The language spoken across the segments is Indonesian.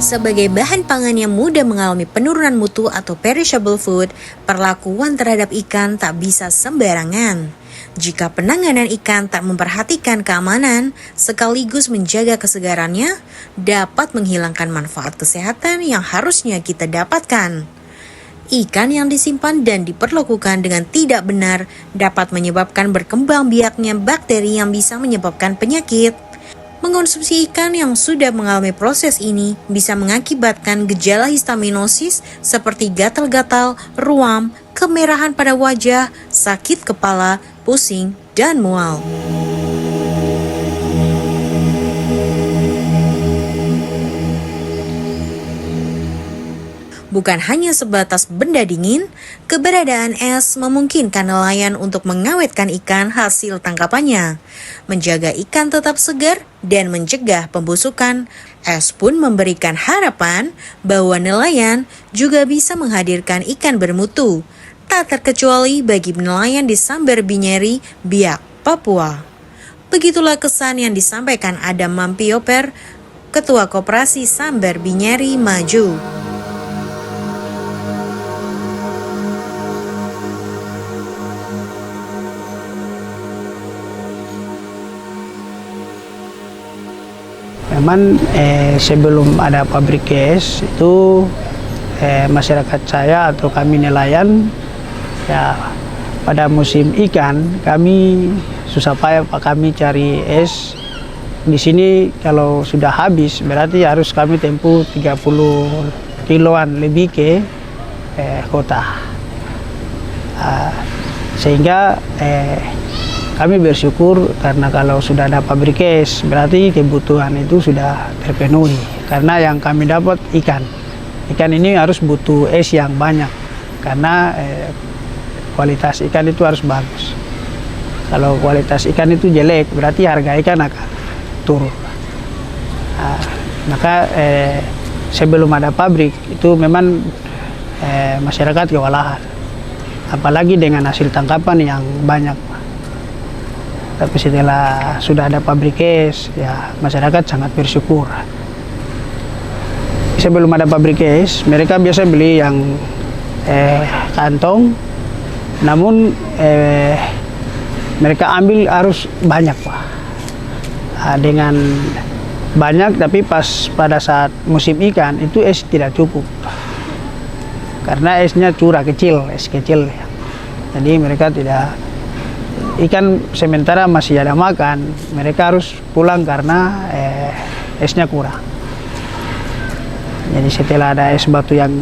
Sebagai bahan pangan yang mudah mengalami penurunan mutu atau perishable food, perlakuan terhadap ikan tak bisa sembarangan. Jika penanganan ikan tak memperhatikan keamanan, sekaligus menjaga kesegarannya, dapat menghilangkan manfaat kesehatan yang harusnya kita dapatkan. Ikan yang disimpan dan diperlakukan dengan tidak benar dapat menyebabkan berkembang biaknya bakteri yang bisa menyebabkan penyakit. Mengonsumsi ikan yang sudah mengalami proses ini bisa mengakibatkan gejala histaminosis seperti gatal-gatal, ruam, kemerahan pada wajah, sakit kepala, pusing, dan mual. Bukan hanya sebatas benda dingin, keberadaan es memungkinkan nelayan untuk mengawetkan ikan hasil tangkapannya. Menjaga ikan tetap segar dan mencegah pembusukan, es pun memberikan harapan bahwa nelayan juga bisa menghadirkan ikan bermutu, tak terkecuali bagi nelayan di Samber Binyeri, Biak, Papua. Begitulah kesan yang disampaikan Adam Mampioper, Ketua Koperasi Samber Binyeri Maju. Memang sebelum ada pabrik es itu masyarakat saya atau kami nelayan ya pada musim ikan kami susah payah kami cari es. Di sini kalau sudah habis berarti harus kami tempuh 30 kiloan lebih ke kota. Sehingga kami bersyukur karena kalau sudah ada pabrik es berarti kebutuhan itu sudah terpenuhi. Karena yang kami dapat ikan. Ikan ini harus butuh es yang banyak karena kualitas ikan itu harus bagus. Kalau kualitas ikan itu jelek berarti harga ikan akan turun. Maka sebelum ada pabrik itu memang masyarakat kewalahan. Apalagi dengan hasil tangkapan yang banyak. Tapi setelah sudah ada pabrik es, ya masyarakat sangat bersyukur. Sebelum ada pabrik es, mereka biasa beli yang kantong, namun mereka ambil harus banyak, Pak. Dengan banyak, tapi pada saat musim ikan itu es tidak cukup, karena esnya curah kecil, es kecil. Jadi mereka tidak ikan sementara masih ada makan, mereka harus pulang karena esnya kurang. Jadi setelah ada es batu yang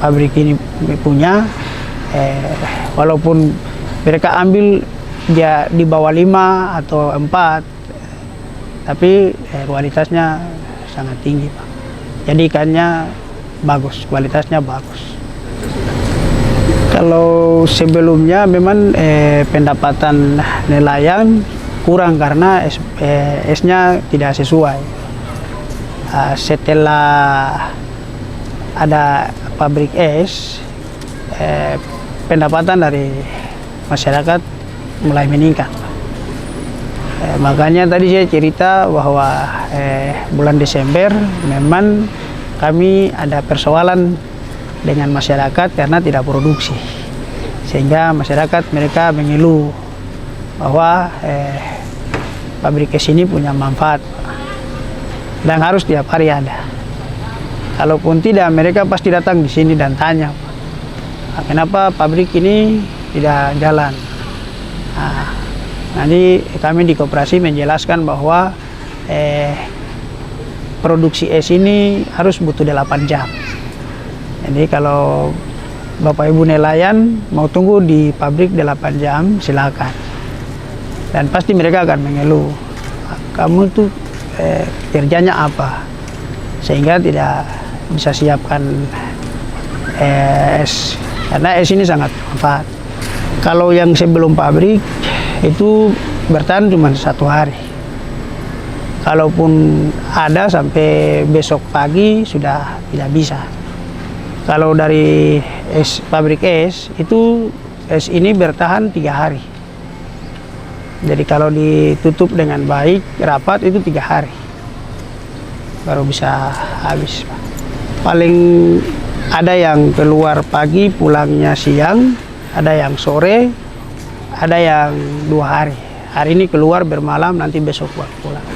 pabrik ini punya, walaupun mereka ambil dia di bawah 5 atau 4, tapi kualitasnya sangat tinggi, Pak. Jadi ikannya bagus, kualitasnya bagus. Kalau sebelumnya memang pendapatan nelayan kurang karena esnya tidak sesuai. Setelah ada pabrik es, pendapatan dari masyarakat mulai meningkat. Makanya tadi saya cerita bahwa bulan Desember memang kami ada persoalan dengan masyarakat karena tidak produksi, sehingga masyarakat mereka mengeluh bahwa pabrik es ini punya manfaat dan harus tiap hari ada. Kalaupun tidak, mereka pasti datang di sini dan tanya, kenapa pabrik ini tidak jalan. Nanti kami di koperasi menjelaskan bahwa produksi es ini harus butuh 8 jam. Jadi kalau Bapak Ibu nelayan mau tunggu di pabrik 8 jam, silakan. Dan pasti mereka akan mengeluh, kamu tuh kerjanya apa? Sehingga tidak bisa siapkan es. Karena es ini sangat bermanfaat. Kalau yang sebelum pabrik itu bertahan cuma 1 hari. Kalaupun ada sampai besok pagi sudah tidak bisa. Kalau dari pabrik es itu es ini bertahan 3 hari. Jadi kalau ditutup dengan baik rapat itu 3 hari. baru bisa habis, Pak. Paling ada yang keluar pagi pulangnya siang, ada yang sore, ada yang 2 hari. Hari ini keluar bermalam, nanti besok baru pulang.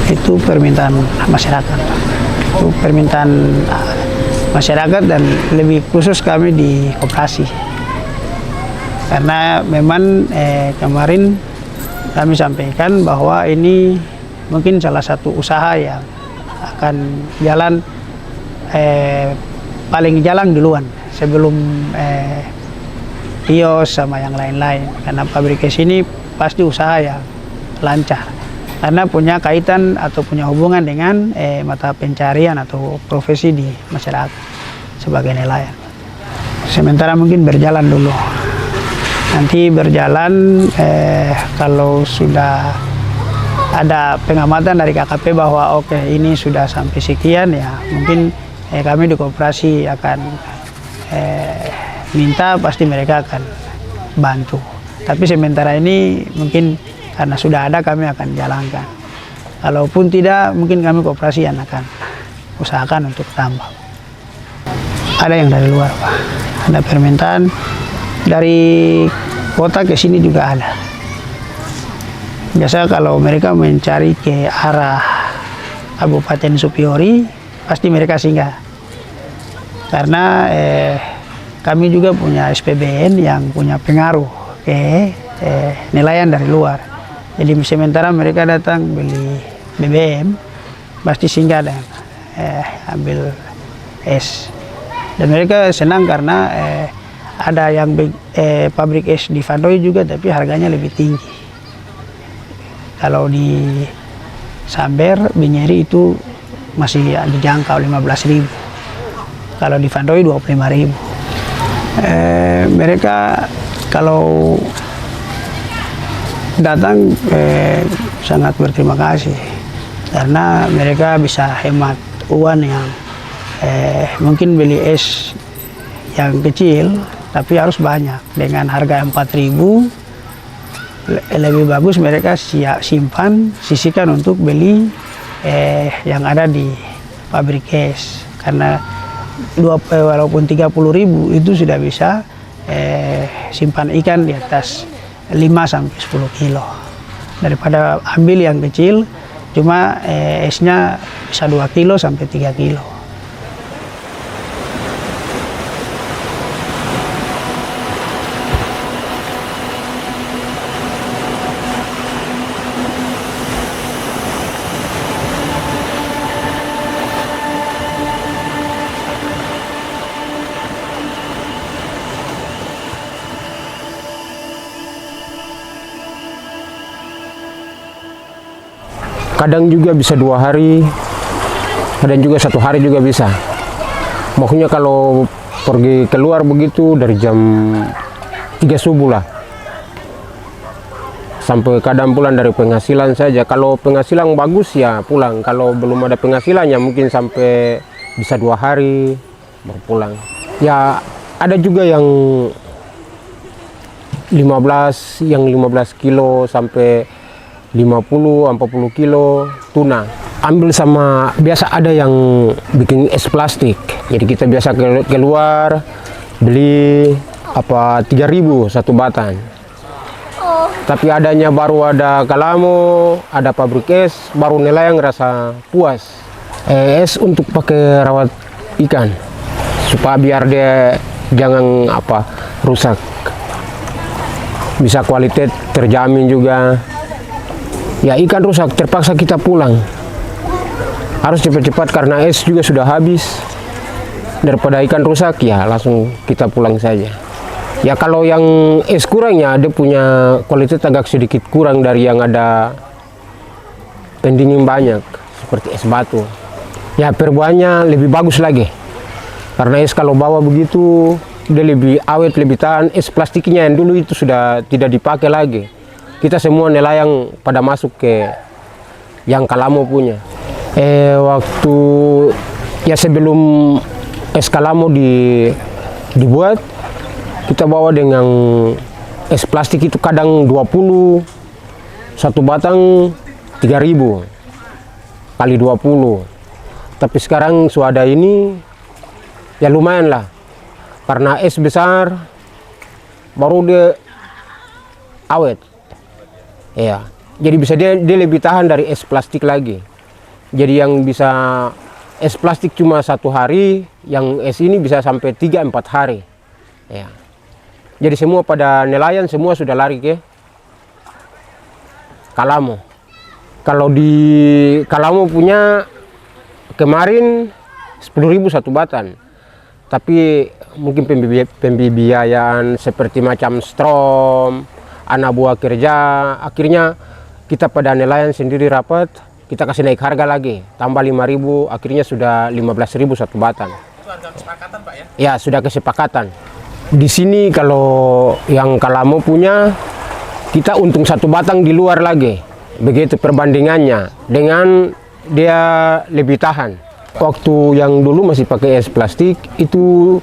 Itu permintaan masyarakat, Pak. Itu permintaan masyarakat dan lebih khusus kami di koperasi. Karena memang kemarin kami sampaikan bahwa ini mungkin salah satu usaha yang akan jalan paling jalan duluan sebelum kios sama yang lain-lain, karena pabrik es ini pasti usaha yang lancar karena punya kaitan atau punya hubungan dengan mata pencarian atau profesi di masyarakat sebagai nelayan. Sementara mungkin berjalan dulu, nanti berjalan kalau sudah ada pengamatan dari KKP bahwa oke, ini sudah sampai sekian, ya mungkin kami di koperasi akan minta, pasti mereka akan bantu. Tapi sementara ini mungkin karena sudah ada, kami akan jalankan. Kalaupun tidak, mungkin kami koperasi yang akan usahakan untuk tambah. Ada yang dari luar, Pak. Ada permintaan dari kota ke sini juga ada. Biasa kalau mereka mencari ke arah Kabupaten Supiori, pasti mereka singgah. Karena kami juga punya SPBN yang punya pengaruh ke nelayan dari luar. Jadi sementara mereka datang beli BBM, pasti singgah dan ambil es. Dan mereka senang karena ada yang pabrik es di Vandoy juga, tapi harganya lebih tinggi. Kalau di Samber, Binyeri itu masih dijangkau 15.000. Kalau di Vandoy 25.000. Mereka kalau datang sangat berterima kasih karena mereka bisa hemat uang yang mungkin beli es yang kecil tapi harus banyak dengan harga 4.000. Lebih bagus mereka simpan, sisihkan untuk beli yang ada di pabrik es, karena walaupun 30.000 itu sudah bisa simpan ikan di atas 5-10 kilo, daripada ambil yang kecil cuma esnya bisa 2 kilo sampai 3 kilo. Kadang juga bisa 2 hari, kadang juga 1 hari juga bisa. Maksudnya kalau pergi keluar begitu dari jam 3 subuh lah, sampai kadang pulang dari penghasilan saja. Kalau penghasilan bagus ya pulang, kalau belum ada penghasilannya mungkin sampai bisa 2 hari baru pulang. Ya ada juga yang 15 kilo sampai 50-40 kilo tuna. Ambil sama, biasa ada yang bikin es plastik. Jadi kita biasa keluar beli 3.000 satu batang. Tapi adanya baru ada Kalamo, ada pabrik es, baru nelayan ngerasa puas. Es untuk pakai rawat ikan supaya biar dia jangan rusak. Bisa kualitas terjamin juga. Ya ikan rusak terpaksa kita pulang, harus cepat-cepat karena es juga sudah habis. Daripada ikan rusak ya langsung kita pulang saja. Ya kalau yang es kurangnya, dia punya kualitas agak sedikit kurang dari yang ada pendingin banyak seperti es batu. Ya perbuahannya lebih bagus lagi karena es kalau bawa begitu dia lebih awet, lebih tahan. Es plastiknya yang dulu itu sudah tidak dipakai lagi. Kita semua nelayan pada masuk ke yang Kalamo punya. Waktu ya sebelum es Kalamo dibuat, kita bawa dengan es plastik itu kadang 20, satu batang 3.000 kali 20. Tapi sekarang suada ini ya lumayan lah, karena es besar baru dia awet. Ya, jadi bisa dia lebih tahan dari es plastik lagi. Jadi yang bisa es plastik cuma 1 hari, yang es ini bisa sampai 3-4 hari. Ya. Jadi semua pada nelayan semua sudah lari ke Kalamo. Kalau di Kalamo punya kemarin 10.000 satu batan. Tapi mungkin pembiayaan seperti macam strom, anak buah kerja, akhirnya kita pada nelayan sendiri rapat, kita kasih naik harga lagi, tambah 5.000, akhirnya sudah 15.000 satu batan. Itu harga kesepakatan Pak ya? Ya, sudah kesepakatan. Di sini kalau yang Kalamo punya, kita untung satu batang di luar lagi. Begitu perbandingannya dengan dia lebih tahan. Waktu yang dulu masih pakai es plastik, itu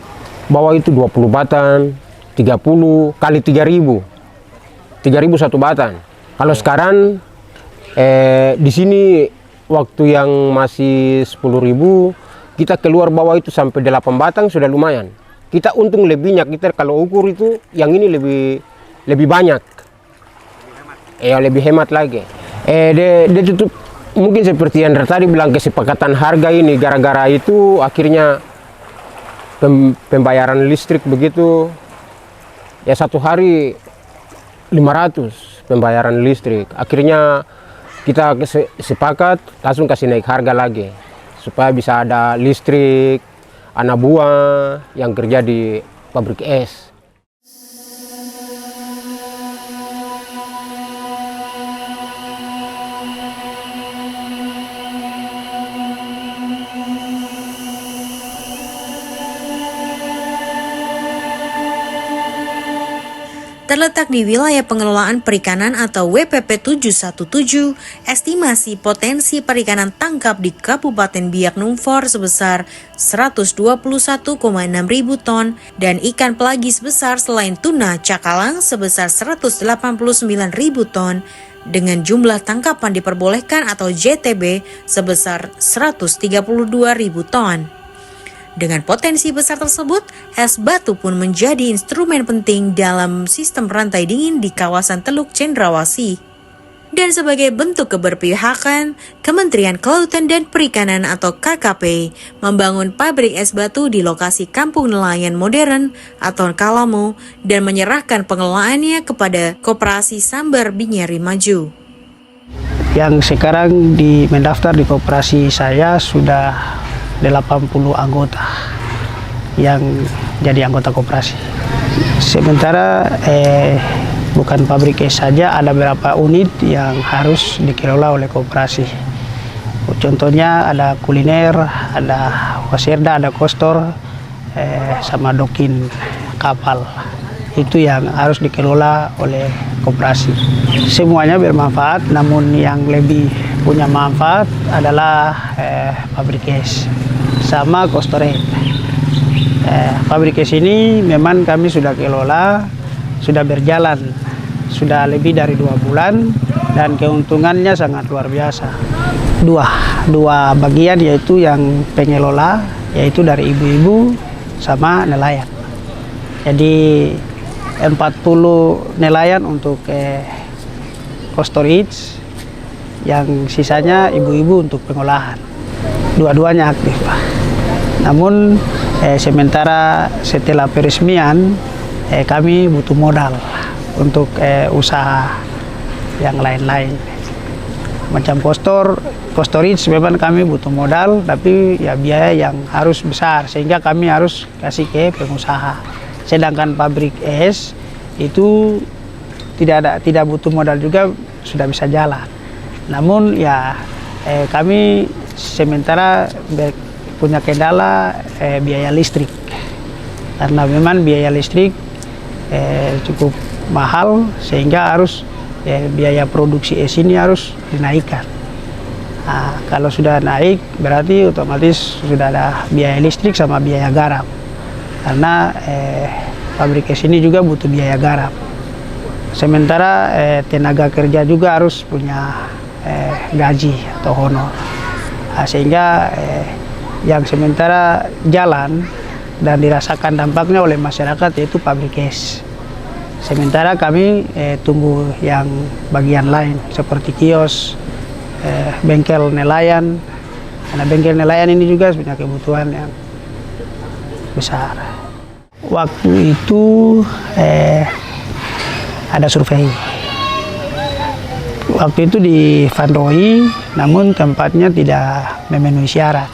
bawah itu 20 batang, 30 kali 3.000. 3.000 satu batang. Kalau sekarang di sini waktu yang masih 10.000, kita keluar bawah itu sampai 8 batang sudah lumayan. Kita untung lebihnya, kita kalau ukur itu yang ini lebih banyak. Lebih hemat lagi. Dia tutup mungkin seperti yang tadi bilang, kesepakatan harga ini gara-gara itu akhirnya pembayaran listrik begitu. Ya 1 hari 500 pembayaran listrik. Akhirnya kita sepakat langsung kasih naik harga lagi supaya bisa ada listrik, anak buah yang kerja di pabrik es. Terletak di wilayah pengelolaan perikanan atau WPP 717, estimasi potensi perikanan tangkap di Kabupaten Biak Numfor sebesar 121,6 ribu ton dan ikan pelagis besar selain tuna cakalang sebesar 189 ribu ton dengan jumlah tangkapan diperbolehkan atau JTB sebesar 132 ribu ton. Dengan potensi besar tersebut, es batu pun menjadi instrumen penting dalam sistem rantai dingin di kawasan Teluk Cendrawasih. Dan sebagai bentuk keberpihakan, Kementerian Kelautan dan Perikanan atau KKP membangun pabrik es batu di lokasi Kampung Nelayan Modern atau Kalamo dan menyerahkan pengelolaannya kepada Koperasi Sambar Binyeri Maju. Yang sekarang mendaftar di koperasi saya sudah 80 anggota yang jadi anggota koperasi. Sementara bukan pabrik es saja, ada beberapa unit yang harus dikelola oleh koperasi. Contohnya ada kuliner, ada wasirda, ada kostor, sama dokin kapal. Itu yang harus dikelola oleh koperasi. Semuanya bermanfaat, namun yang lebih punya manfaat adalah pabrik es sama kostoret. Pabrik es ini memang kami sudah kelola, sudah berjalan, sudah lebih dari 2 bulan dan keuntungannya sangat luar biasa. Dua bagian, yaitu yang pengelola, yaitu dari ibu-ibu sama nelayan. Jadi 40 nelayan untuk storage, yang sisanya ibu-ibu untuk pengolahan. Dua-duanya aktif, Pak. Namun sementara setelah peresmian kami butuh modal untuk usaha yang lain-lain. Macam storage memang kami butuh modal, tapi ya biaya yang harus besar sehingga kami harus kasih ke pengusaha. Sedangkan pabrik es itu tidak butuh modal juga, sudah bisa jalan. Namun ya kami sementara punya kendala biaya listrik, karena memang biaya listrik cukup mahal sehingga harus biaya produksi es ini harus dinaikkan. Nah, kalau sudah naik berarti otomatis sudah ada biaya listrik sama biaya garam, karena pabrik es ini juga butuh biaya garam. Sementara tenaga kerja juga harus punya gaji atau honor. Sehingga yang sementara jalan dan dirasakan dampaknya oleh masyarakat yaitu pabrik es. Sementara kami tunggu yang bagian lain seperti kios, bengkel nelayan. Karena bengkel nelayan ini juga punya kebutuhan yang besar. Waktu itu ada survei. Waktu itu di Vanroi, namun tempatnya tidak memenuhi syarat,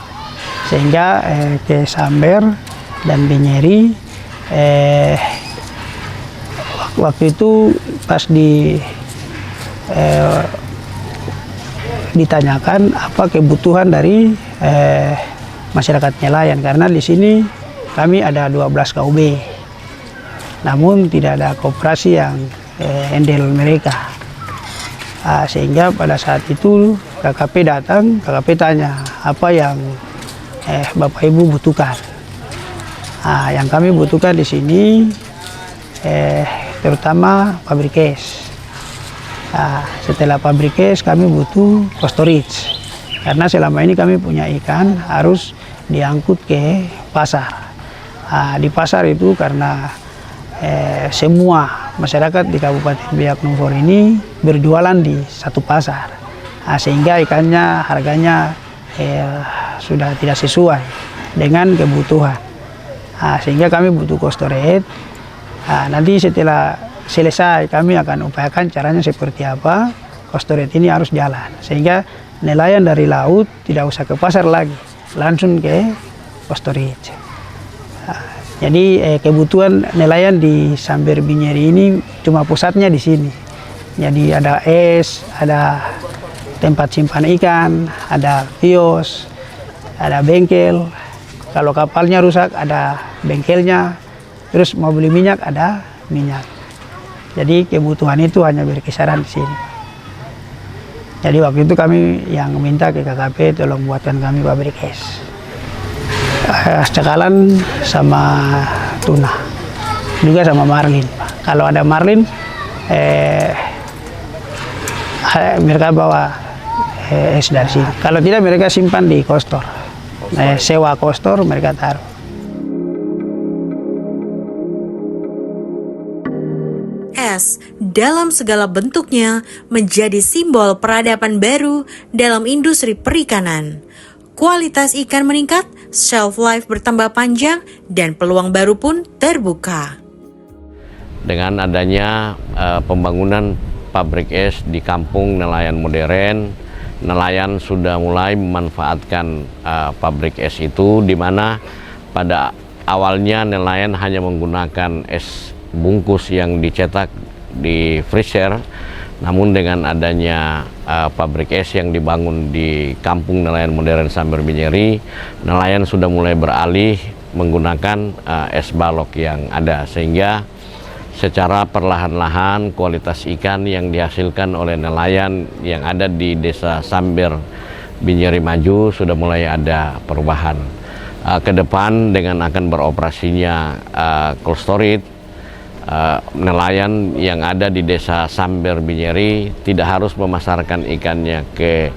sehingga ke Samber dan Binyeri. Waktu itu pas ditanyakan apa kebutuhan dari masyarakat nelayan, karena di sini kami ada 12 KUB, namun tidak ada koperasi yang handle mereka. Sehingga pada saat itu KKP datang, KKP tanya apa yang Bapak Ibu butuhkan. Yang kami butuhkan di sini terutama pabrik es. Setelah pabrik es kami butuh cold storage, karena selama ini kami punya ikan harus diangkut ke pasar. Di pasar itu karena semua masyarakat di Kabupaten Biak Numfor ini berjualan di satu pasar, sehingga ikannya harganya sudah tidak sesuai dengan kebutuhan. Sehingga kami butuh cold storage. Nanti setelah selesai kami akan upayakan caranya seperti apa cold storage ini harus jalan, sehingga nelayan dari laut tidak usah ke pasar lagi, langsung ke cold storage. Jadi kebutuhan nelayan di Samber Binyeri ini cuma pusatnya di sini. Jadi ada es, ada tempat simpan ikan, ada kios, ada bengkel. Kalau kapalnya rusak ada bengkelnya. Terus mau beli minyak ada minyak. Jadi kebutuhan itu hanya berkisaran di sini. Jadi waktu itu kami yang minta ke KKP tolong buatkan kami pabrik es. Cakalan sama tuna, juga sama marlin. Kalau ada marlin, mereka bawa es dari sini. Kalau tidak mereka simpan di kostor, sewa kostor mereka taruh. Es dalam segala bentuknya menjadi simbol peradaban baru dalam industri perikanan. Kualitas ikan meningkat, shelf life bertambah panjang, dan peluang baru pun terbuka. Dengan adanya pembangunan pabrik es di kampung nelayan modern, nelayan sudah mulai memanfaatkan pabrik es itu, di mana pada awalnya nelayan hanya menggunakan es bungkus yang dicetak di freezer. Namun dengan adanya pabrik es yang dibangun di kampung nelayan modern Samber Binyeri, nelayan sudah mulai beralih menggunakan es balok yang ada, sehingga secara perlahan-lahan kualitas ikan yang dihasilkan oleh nelayan yang ada di desa Samber Binyeri Maju sudah mulai ada perubahan. Ke depan dengan akan beroperasinya cold storage, nelayan yang ada di desa Samber Binyeri tidak harus memasarkan ikannya ke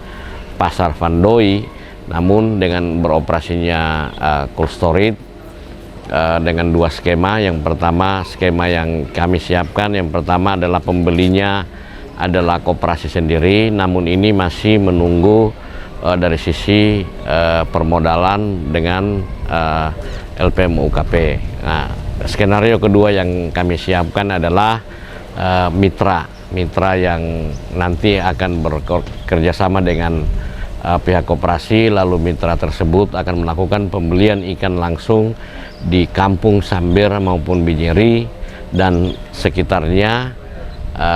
pasar Vanroi, namun dengan beroperasinya cold storage dengan dua skema. Yang pertama, skema yang kami siapkan, yang pertama adalah pembelinya adalah koperasi sendiri, namun ini masih menunggu dari sisi permodalan dengan LPM UKP. Nah, skenario kedua yang kami siapkan adalah mitra yang nanti akan bekerja sama dengan pihak koperasi, lalu mitra tersebut akan melakukan pembelian ikan langsung di kampung Samber maupun Binyeri dan sekitarnya,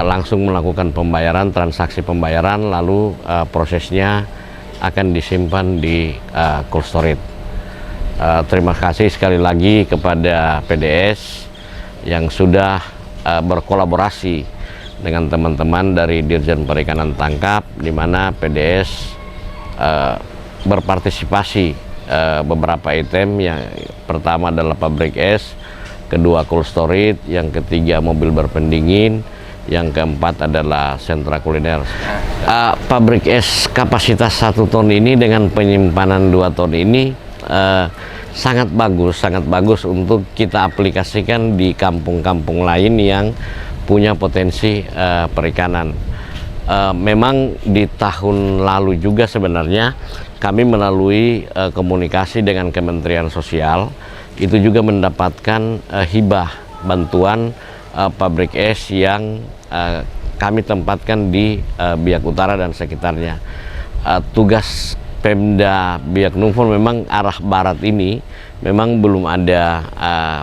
langsung melakukan pembayaran, transaksi pembayaran, lalu prosesnya akan disimpan di cold storage. Terima kasih sekali lagi kepada PDS yang sudah berkolaborasi dengan teman-teman dari Dirjen Perikanan Tangkap, di mana PDS berpartisipasi beberapa item. Yang pertama adalah pabrik es, kedua cold storage, yang ketiga mobil berpendingin, yang keempat adalah sentra kuliner. Pabrik es kapasitas 1 ton ini dengan penyimpanan 2 ton ini sangat bagus untuk kita aplikasikan di kampung-kampung lain yang punya potensi perikanan. Memang di tahun lalu juga sebenarnya kami melalui komunikasi dengan Kementerian Sosial itu juga mendapatkan hibah bantuan pabrik es yang kami tempatkan di Biak Utara dan sekitarnya. Tugas Pemda Biak Numfor memang arah barat ini memang belum ada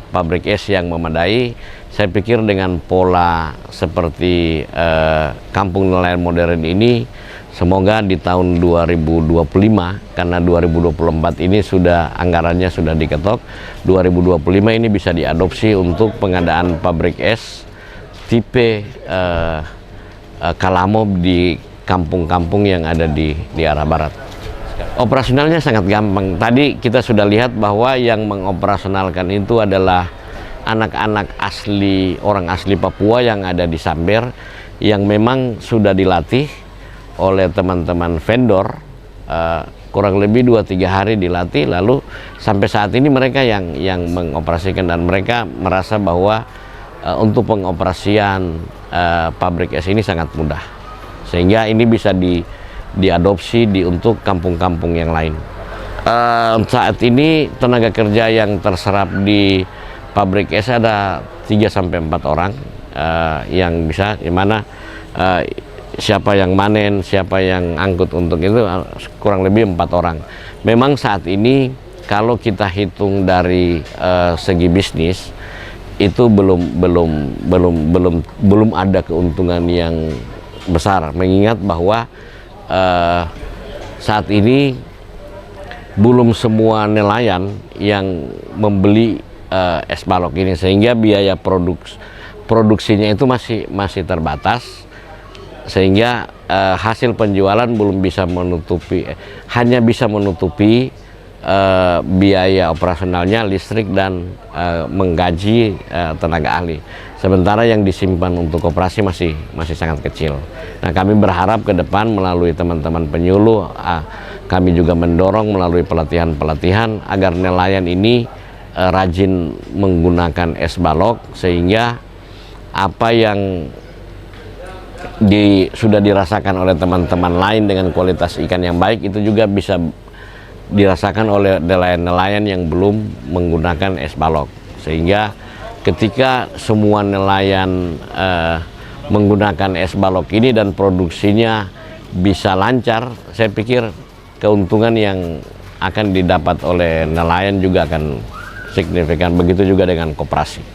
pabrik es yang memadai. Saya pikir dengan pola seperti kampung nelayan modern ini, semoga di tahun 2025, karena 2024 ini sudah anggarannya sudah diketok, 2025 ini bisa diadopsi untuk pengadaan pabrik es tipe Kalamob di kampung-kampung yang ada di arah barat. Operasionalnya sangat gampang. Tadi kita sudah lihat bahwa yang mengoperasionalkan itu adalah anak-anak asli, orang asli Papua yang ada di Samber, yang memang sudah dilatih oleh teman-teman vendor, kurang lebih 2-3 hari dilatih, lalu sampai saat ini mereka yang mengoperasikan, dan mereka merasa bahwa untuk pengoperasian pabrik es ini sangat mudah, sehingga ini bisa diadopsi untuk kampung-kampung yang lain. Saat ini tenaga kerja yang terserap di pabrik es ada 3-4 orang yang bisa, dimana siapa yang manen, siapa yang angkut untuk itu kurang lebih 4 orang. Memang saat ini kalau kita hitung dari segi bisnis itu belum ada keuntungan yang besar, mengingat bahwa saat ini belum semua nelayan yang membeli es balok ini, sehingga biaya produksinya itu masih terbatas, sehingga hasil penjualan belum bisa menutupi, hanya bisa menutupi biaya operasionalnya, listrik, dan menggaji tenaga ahli. Sementara yang disimpan untuk operasi masih sangat kecil. Nah, kami berharap ke depan melalui teman-teman penyuluh, kami juga mendorong melalui pelatihan-pelatihan agar nelayan ini rajin menggunakan es balok, sehingga apa yang sudah dirasakan oleh teman-teman lain dengan kualitas ikan yang baik itu juga bisa dirasakan oleh nelayan-nelayan yang belum menggunakan es balok, sehingga ketika semua nelayan menggunakan es balok ini dan produksinya bisa lancar, saya pikir keuntungan yang akan didapat oleh nelayan juga akan signifikan. Begitu juga dengan koperasi.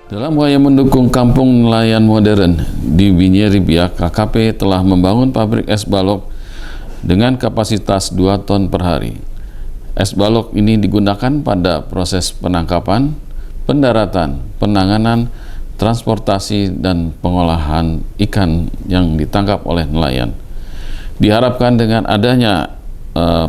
Dalam upaya mendukung kampung nelayan modern di Binyeri Biak, KKP telah membangun pabrik es balok dengan kapasitas 2 ton per hari. Es balok ini digunakan pada proses penangkapan, pendaratan, penanganan, transportasi, dan pengolahan ikan yang ditangkap oleh nelayan. Diharapkan dengan adanya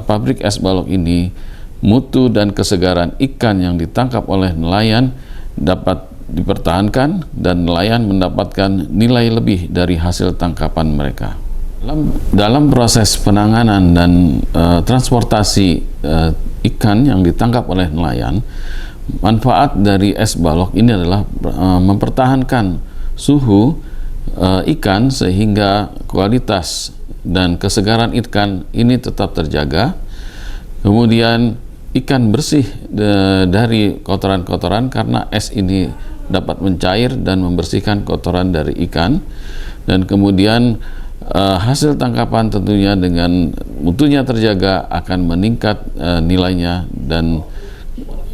pabrik es balok ini, mutu dan kesegaran ikan yang ditangkap oleh nelayan dapat dipertahankan dan nelayan mendapatkan nilai lebih dari hasil tangkapan mereka. Dalam proses penanganan dan transportasi ikan yang ditangkap oleh nelayan, manfaat dari es balok ini adalah mempertahankan suhu ikan sehingga kualitas dan kesegaran ikan ini tetap terjaga. Kemudian ikan bersih dari kotoran-kotoran karena es ini dapat mencair dan membersihkan kotoran dari ikan. Dan kemudian hasil tangkapan tentunya dengan mutunya terjaga akan meningkat nilainya, dan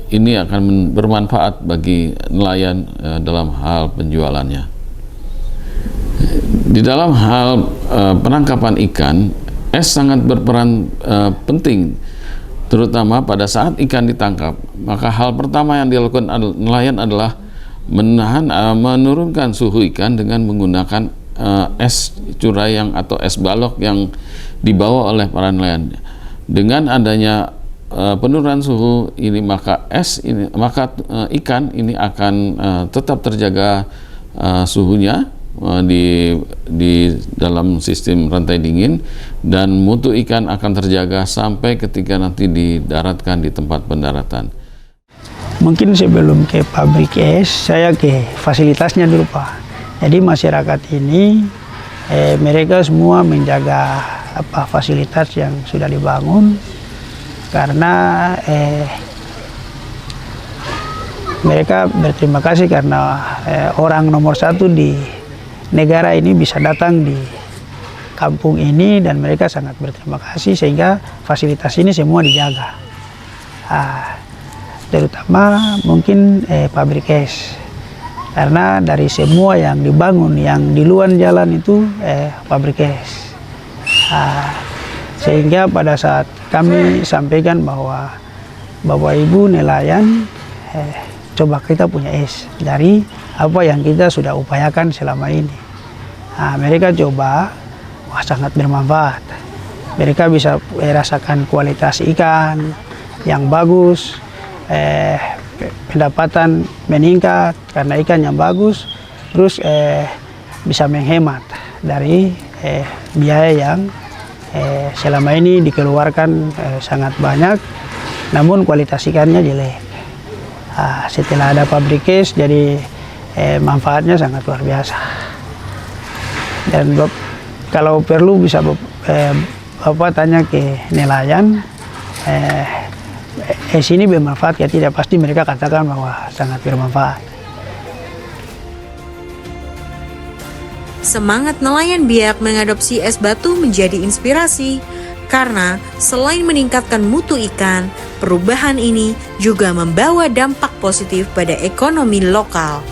ini akan bermanfaat bagi nelayan dalam hal penjualannya. Di dalam hal penangkapan ikan, es sangat berperan penting, terutama pada saat ikan ditangkap. Maka hal pertama yang dilakukan nelayan adalah menurunkan suhu ikan dengan menggunakan es curayang atau es balok yang dibawa oleh para nelayan. Dengan adanya penurunan suhu ini, maka ikan ini akan tetap terjaga suhunya di dalam sistem rantai dingin, dan mutu ikan akan terjaga sampai ketika nanti didaratkan di tempat pendaratan. Mungkin sebelum ke pabrik es, saya ke fasilitasnya dulu Pak. Jadi masyarakat ini mereka semua menjaga fasilitas yang sudah dibangun, karena mereka berterima kasih karena orang nomor satu di negara ini bisa datang di kampung ini, dan mereka sangat berterima kasih sehingga fasilitas ini semua dijaga. Terutama mungkin pabrik es, karena dari semua yang dibangun yang di luar jalan itu pabrik es. Sehingga pada saat kami sampaikan bahwa Bapak Ibu nelayan, coba kita punya es dari apa yang kita sudah upayakan selama ini. Mereka coba, wah sangat bermanfaat. Mereka bisa rasakan kualitas ikan yang bagus, pendapatan meningkat karena ikan yang bagus, terus bisa menghemat dari biaya yang selama ini dikeluarkan sangat banyak, namun kualitas ikannya jelek. Setelah ada pabrik es, jadi manfaatnya sangat luar biasa. Dan kalau perlu bisa Bapak tanya ke nelayan, es ini bermanfaat ya tidak, pasti mereka katakan bahwa sangat bermanfaat. Semangat nelayan biak mengadopsi es batu menjadi inspirasi, karena selain meningkatkan mutu ikan, perubahan ini juga membawa dampak positif pada ekonomi lokal.